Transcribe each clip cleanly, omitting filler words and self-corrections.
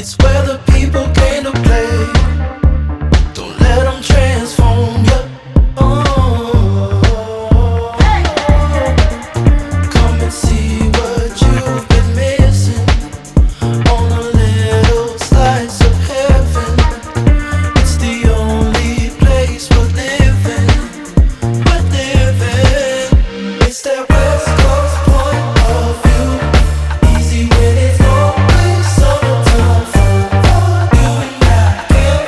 It's where the people came to play. Don't let them transform you. Oh, come and see what you've been missing on a little slice of heaven. It's the only place we're living. We're living. It's that West Coast point of view. Easy when it's always summertime. For you and I can't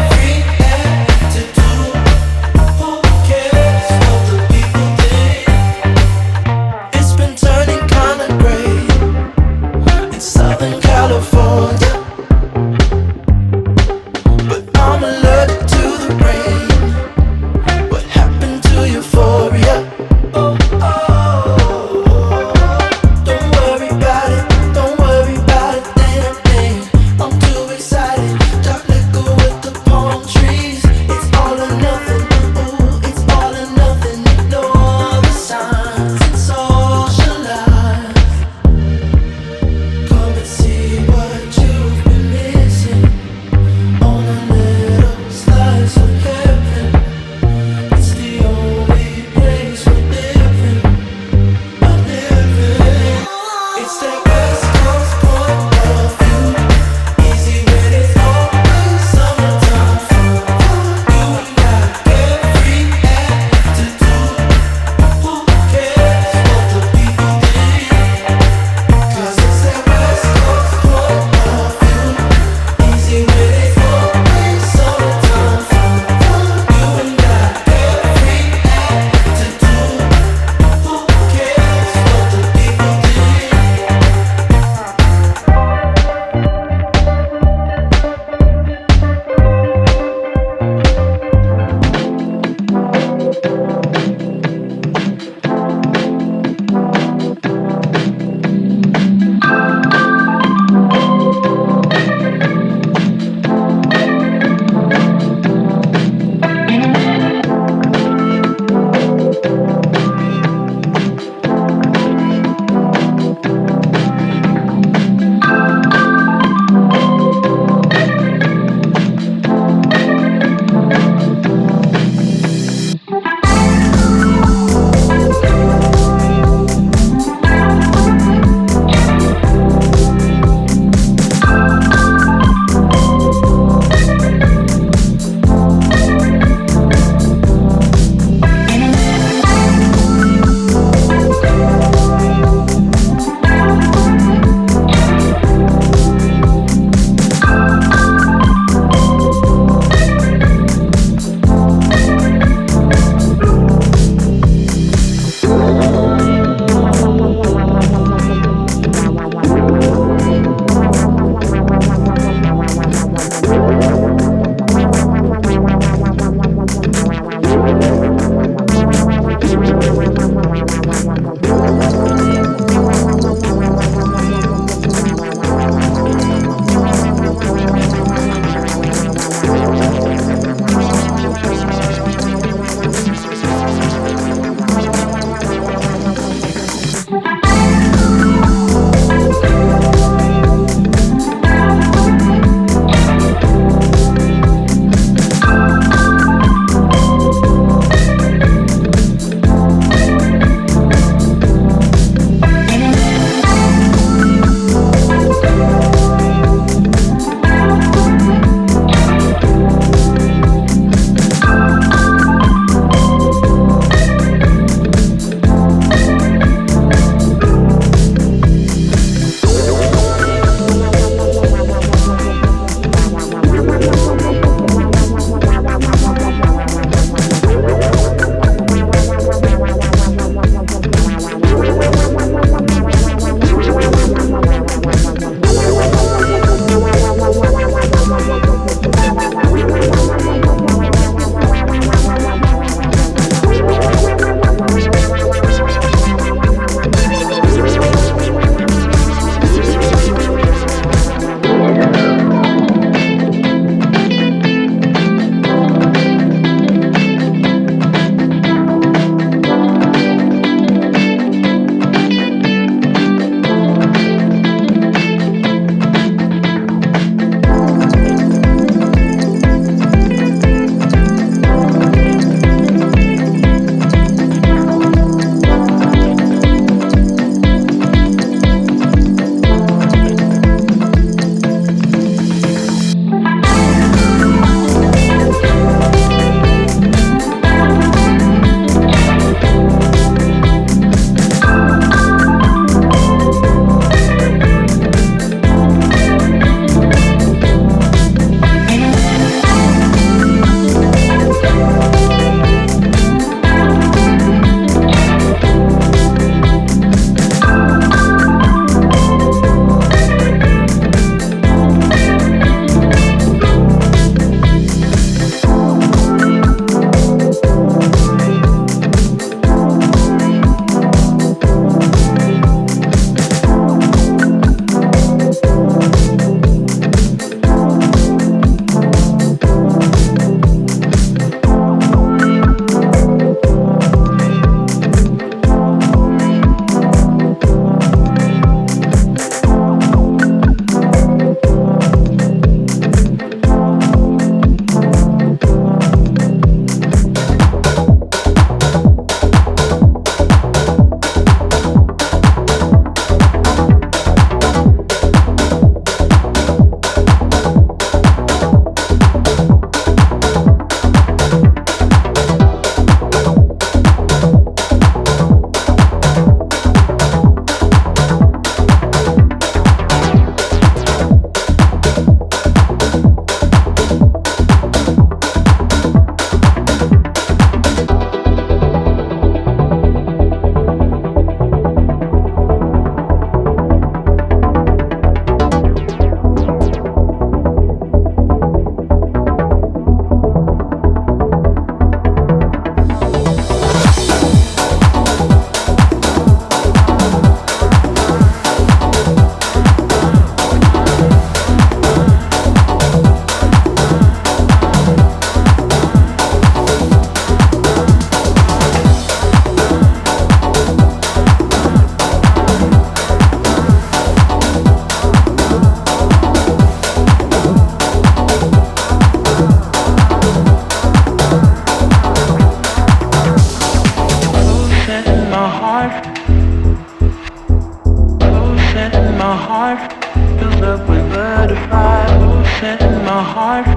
heart,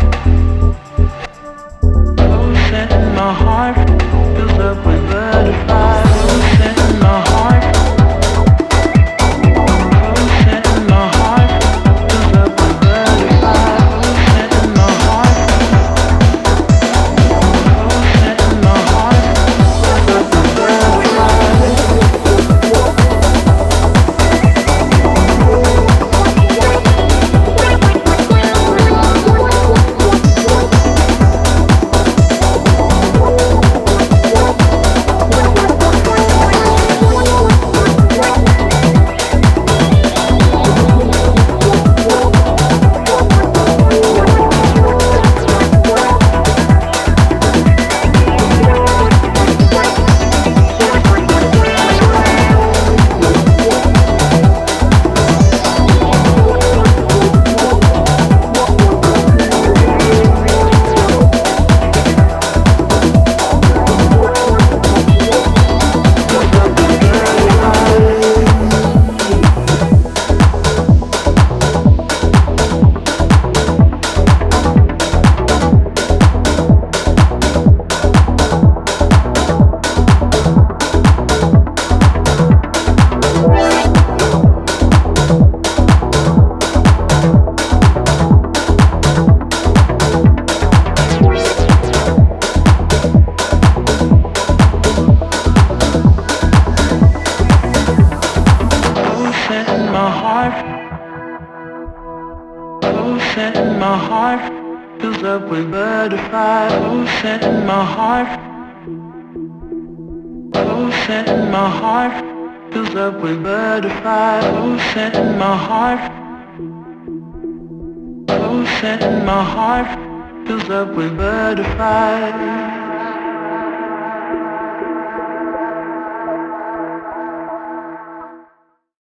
oh, setting my heart fills up with butterflies. Oh, setting my heart, oh, setting my heart fills up with butterflies. Oh, setting my heart, oh, setting my heart fills up with butterflies. Setting my heart fills up with butterflies. Oh, setting my heart, oh, setting my heart fills up with butterflies. Oh, setting my heart, oh, setting my heart fills up with butterflies.